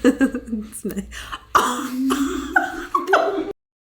It's nice.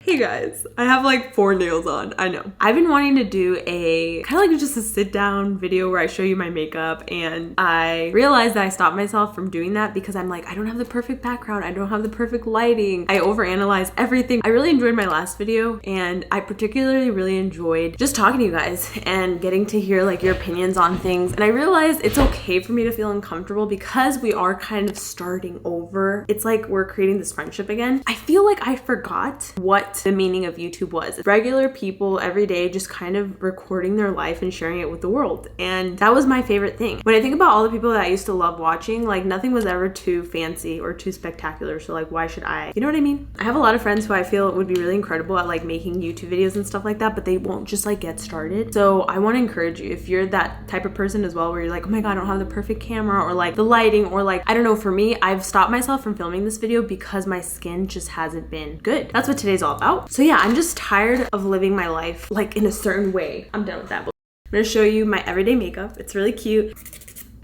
Hey guys, I have like 4 nails on. I know. I've been wanting to do a kind of like just a sit down video where I show you my makeup, and I realized that I stopped myself from doing that because I'm like, I don't have the perfect background. I don't have the perfect lighting. I overanalyze everything. I really enjoyed my last video, and I particularly really enjoyed just talking to you guys and getting to hear like your opinions on things. And I realized it's okay for me to feel uncomfortable because we are kind of starting over. It's like we're creating this friendship again. I feel like I forgot what the meaning of YouTube was. Regular people every day just kind of recording their life and sharing it with the world. And that was my favorite thing. When I think about all the people that I used to love watching, like nothing was ever too fancy or too spectacular. So like, why should I? You know what I mean? I have a lot of friends who I feel would be really incredible at like making YouTube videos and stuff like that, but they won't just like get started. So I want to encourage you, if you're that type of person as well, where you're like, oh my God, I don't have the perfect camera or like the lighting, or like, I don't know, for me, I've stopped myself from filming this video because my skin just hasn't been good. That's what today's all about. So yeah, I'm just tired of living my life like in a certain way. I'm done with that. I'm gonna show you my everyday makeup. It's really cute.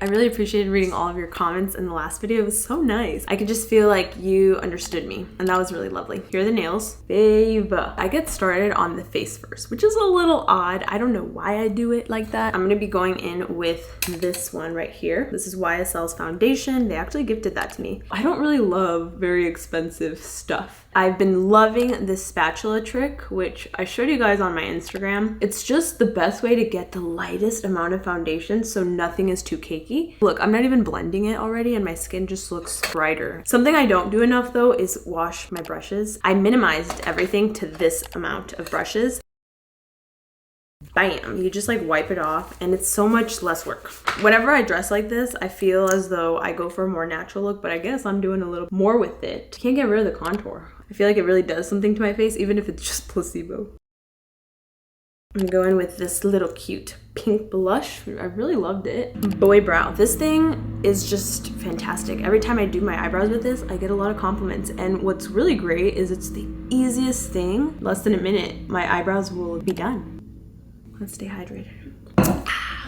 I really appreciated reading all of your comments in the last video. It was so nice. I could just feel like you understood me, and that was really lovely. Here are the nails. Babe. I get started on the face first, which is a little odd. I don't know why I do it like that. I'm gonna be going in with this one right here. This is YSL's foundation. They actually gifted that to me. I don't really love very expensive stuff. I've been loving this spatula trick, which I showed you guys on my Instagram. It's just the best way to get the lightest amount of foundation so nothing is too cakey. Look, I'm not even blending it already and my skin just looks brighter. Something I don't do enough though is wash my brushes. I minimized everything to this amount of brushes. Bam, you just like wipe it off and it's so much less work. Whenever I dress like this, I feel as though I go for a more natural look, but I guess I'm doing a little more with it. Can't get rid of the contour. I feel like it really does something to my face, even if it's just placebo. I'm gonna go in with this little cute pink blush. I really loved it. Boy brow. This thing is just fantastic. Every time I do my eyebrows with this, I get a lot of compliments. And what's really great is it's the easiest thing. Less than a minute, my eyebrows will be done. Let's stay hydrated.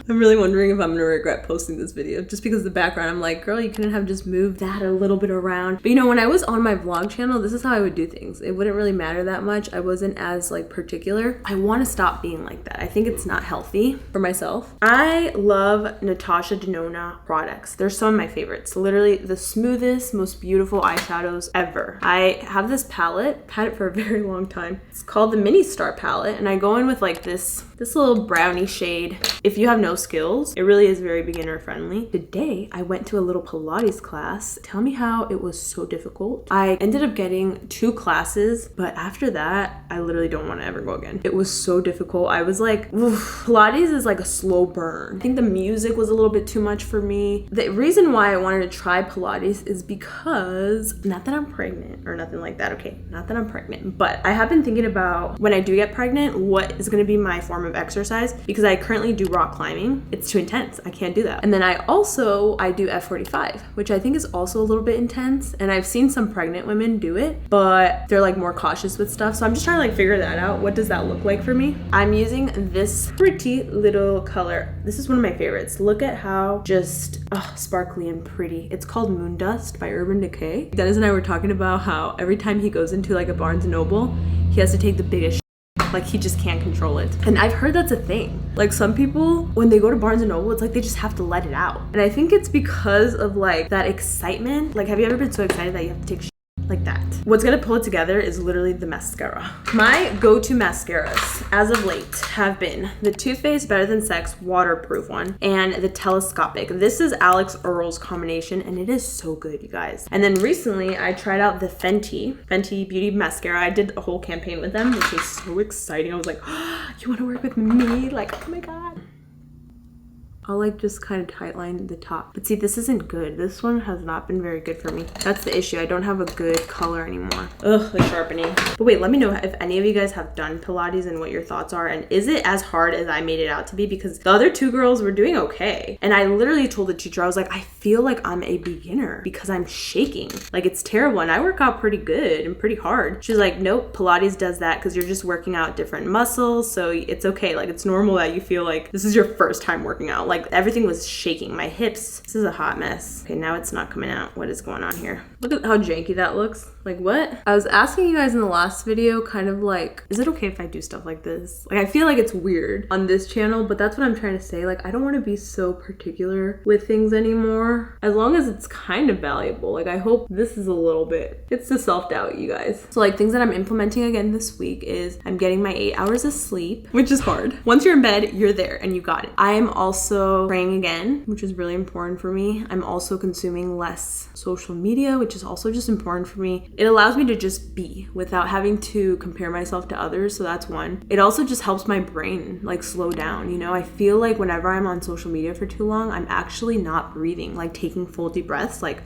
I'm really wondering if I'm gonna regret posting this video just because the background, I'm like, girl, you couldn't have just moved that a little bit around. But you know, when I was on my vlog channel, this is how I would do things. It wouldn't really matter that much. I wasn't as like particular. I want to stop being like that. I think it's not healthy for myself. I love Natasha Denona products. They're some of my favorites. Literally the smoothest, most beautiful eyeshadows ever. I have this palette, had it for a very long time. It's called the Mini Star palette, and I go in with like this little brownie shade. If you have no skills, it really is very beginner friendly. Today, I went to a little Pilates class. Tell me how it was so difficult. I ended up getting 2 classes, but after that, I literally don't want to ever go again. It was so difficult. I was like, oof. Pilates is like a slow burn. I think the music was a little bit too much for me. The reason why I wanted to try Pilates is because, not that I'm pregnant or nothing like that, okay? Not that I'm pregnant, but I have been thinking about when I do get pregnant, what is going to be my form of exercise, because I currently do rock climbing. It's too intense. I can't do that. And then I do F45, which I think is also a little bit intense. And I've seen some pregnant women do it, but they're like more cautious with stuff. So I'm just trying to like figure that out. What does that look like for me? I'm using this pretty little color. This is one of my favorites. Look at how just sparkly and pretty. It's called Moon Dust by Urban Decay. Dennis and I were talking about how every time he goes into like a Barnes & Noble, he has to take the biggest like he just can't control it. And I've heard that's a thing. Like some people, when they go to Barnes & Noble, it's like they just have to let it out. And I think it's because of like that excitement. Like, have you ever been so excited that you have to take shit like that? What's gonna pull it together is literally the mascara. My go-to mascaras as of late have been the Too Faced Better Than Sex waterproof one and the Telescopic. This is Alex Earl's combination and it is so good, you guys. And then recently I tried out the Fenty Beauty Mascara. I did a whole campaign with them, which was so exciting. I was like, oh, you wanna work with me? Like, oh my God. I'll like just kind of tightline the top. But see, this isn't good. This one has not been very good for me. That's the issue. I don't have a good color anymore. Ugh, the sharpening. But wait, let me know if any of you guys have done Pilates and what your thoughts are. And is it as hard as I made it out to be? Because the other 2 girls were doing okay. And I literally told the teacher, I was like, I feel like I'm a beginner because I'm shaking. Like, it's terrible. And I work out pretty good and pretty hard. She's like, nope, Pilates does that because you're just working out different muscles. So it's okay. Like, it's normal that you feel like this is your first time working out. like everything was shaking. My hips, this is a hot mess. Okay, now it's not coming out. What is going on here? Look at how janky that looks. Like what? I was asking you guys in the last video kind of like, is it okay if I do stuff like this? Like I feel like it's weird on this channel, but that's what I'm trying to say. Like I don't want to be so particular with things anymore, as long as it's kind of valuable. Like I hope this is a little bit, it's the self-doubt, you guys. So like things that I'm implementing again this week is I'm getting my 8 hours of sleep, which is hard. Once you're in bed, you're there and you got it. I am also praying again, which is really important for me. I'm also consuming less social media, which is also just important for me. It allows me to just be without having to compare myself to others. So that's one. It also just helps my brain like slow down. You know, I feel like whenever I'm on social media for too long, I'm actually not breathing, like taking full deep breaths, like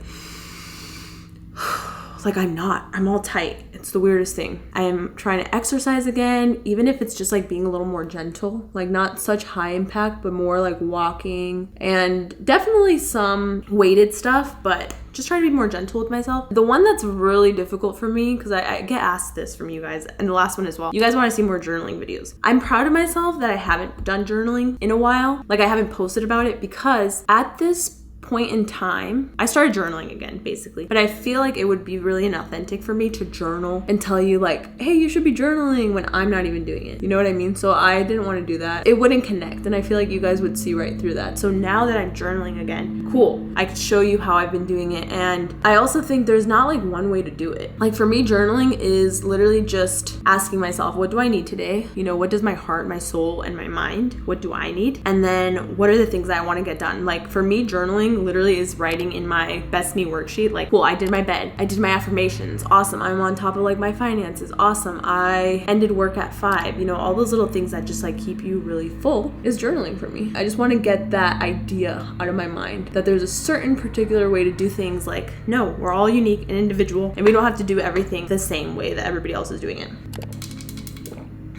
I'm all tight. It's the weirdest thing. I am trying to exercise again, even if it's just like being a little more gentle, like not such high impact, but more like walking and definitely some weighted stuff, but just trying to be more gentle with myself. The one that's really difficult for me, because I get asked this from you guys, and the last one as well. You guys want to see more journaling videos. I'm proud of myself that I haven't done journaling in a while. Like I haven't posted about it because at this point in time, I started journaling again, basically. But I feel like it would be really inauthentic for me to journal and tell you like, hey, you should be journaling when I'm not even doing it. You know what I mean? So I didn't want to do that. It wouldn't connect. And I feel like you guys would see right through that. So now that I'm journaling again, cool. I could show you how I've been doing it. And I also think there's not like one way to do it. Like for me, journaling is literally just asking myself, what do I need today? You know, what does my heart, my soul, and my mind, what do I need? And then what are the things that I want to get done? Like for me, journaling literally is writing in my best me worksheet. Like, cool, I did my bed, I did my affirmations, awesome, I'm on top of like my finances, awesome, I ended work at 5. You know, all those little things that just like keep you really full is journaling for me. I just want to get that idea out of my mind that there's a certain particular way to do things. Like, no, we're all unique and individual, and we don't have to do everything the same way that everybody else is doing it.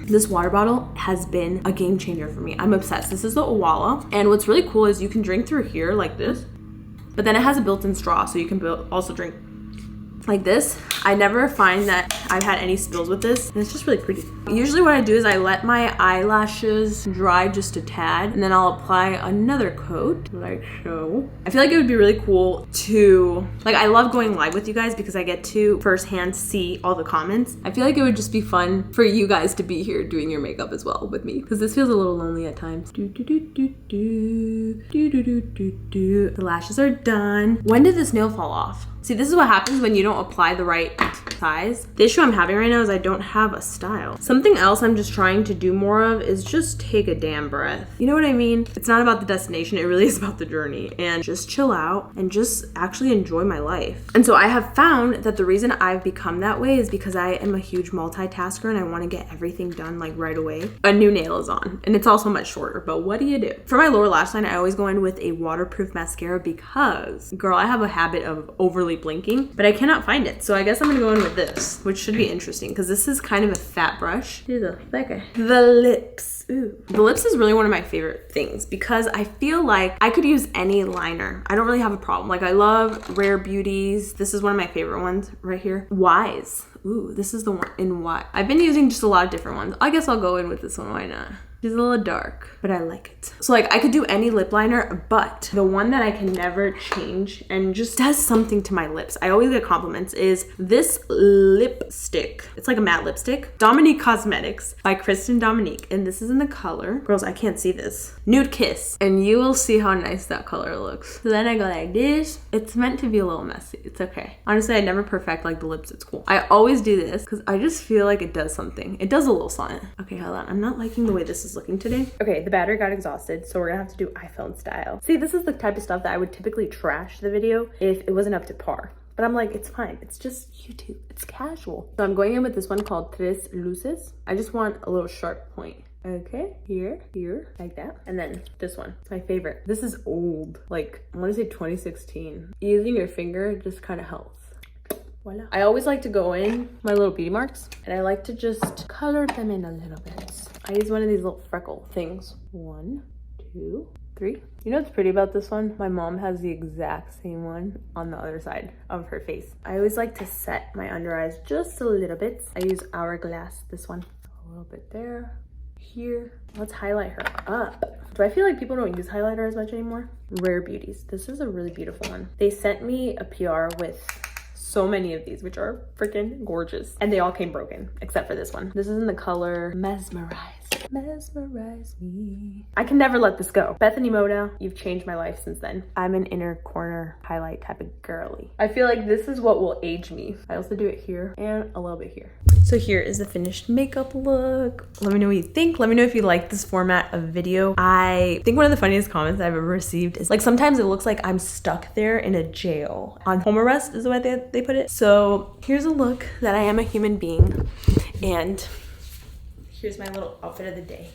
This water bottle has been a game changer for me. I'm obsessed. This is the Owala. And what's really cool is you can drink through here like this, but then it has a built-in straw, so you can also drink like this. I never find that I've had any spills with this, and it's just really pretty. Usually what I do is I let my eyelashes dry just a tad, and then I'll apply another coat like so. I feel like it would be really cool to, like, I love going live with you guys because I get to firsthand see all the comments. I feel like it would just be fun for you guys to be here doing your makeup as well with me, because this feels a little lonely at times. The lashes are done. When did this nail fall off? See, this is what happens when you don't apply the right size. The issue I'm having right now is I don't have a style. Something else I'm just trying to do more of is just take a damn breath. You know what I mean? It's not about the destination, it really is about the journey. And just chill out and just actually enjoy my life. And so I have found that the reason I've become that way is because I am a huge multitasker and I want to get everything done like right away. A new nail is on, and it's also much shorter, but what do you do? For my lower lash line, I always go in with a waterproof mascara because, girl, I have a habit of overly blinking, but I cannot find it. So I guess I'm gonna go in with this, which should be interesting because this is kind of a fat brush. The lips. Ooh. The lips is really one of my favorite things because I feel like I could use any liner. I don't really have a problem. Like I love Rare Beauties. This is one of my favorite ones right here. Wise. Ooh, this is the one in Y. I've been using just a lot of different ones. I guess I'll go in with this one. Why not? She's a little dark, but I like it. So like I could do any lip liner, but the one that I can never change and just does something to my lips, I always get compliments, is this lipstick. It's like a matte lipstick. Dominique Cosmetics by Kristen Dominique. And this is in the color, girls, I can't see this, Nude Kiss. And you will see how nice that color looks. So then I go like this. It's meant to be a little messy. It's okay. Honestly, I never perfect like the lips. It's cool. I always do this because I just feel like it does something. It does a little something. Okay, hold on. I'm not liking the way this is looking today. Okay, the battery got exhausted, so we're gonna have to do iPhone style. See, this is the type of stuff that I would typically trash the video if it wasn't up to par. But I'm like, it's fine. It's just YouTube. It's casual. So I'm going in with this one called Tres Luces. I just want a little sharp point. Okay, here, like that. And then this one, it's my favorite. This is old, like I want to say 2016. Using your finger just kind of helps. Voila. I always like to go in my little beauty marks and I like to just color them in a little bit. I use one of these little freckle things. 1, 2, 3. You know what's pretty about this one? My mom has the exact same one on the other side of her face. I always like to set my under eyes just a little bit. I use Hourglass, this one. A little bit there. here. Let's highlight her up. Do I feel like people don't use highlighter as much anymore? Rare Beauties. This is a really beautiful one. They sent me a PR with so many of these, which are freaking gorgeous. And they all came broken, except for this one. This is in the color Mesmerize. Mesmerize me. I can never let this go. Bethany Moda, you've changed my life since then. I'm an inner corner highlight type of girly. I feel like this is what will age me. I also do it here and a little bit here. So here is the finished makeup look. Let me know what you think. Let me know if you like this format of video. I think one of the funniest comments I've ever received is like, sometimes it looks like I'm stuck there in a jail. On home arrest is the way they put it. So here's a look that I am a human being. And here's my little outfit of the day.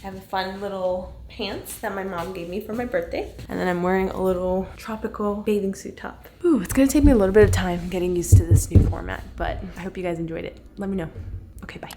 I have a fun little pants that my mom gave me for my birthday. And then I'm wearing a little tropical bathing suit top. Ooh, it's gonna take me a little bit of time getting used to this new format, but I hope you guys enjoyed it. Let me know. Okay, bye.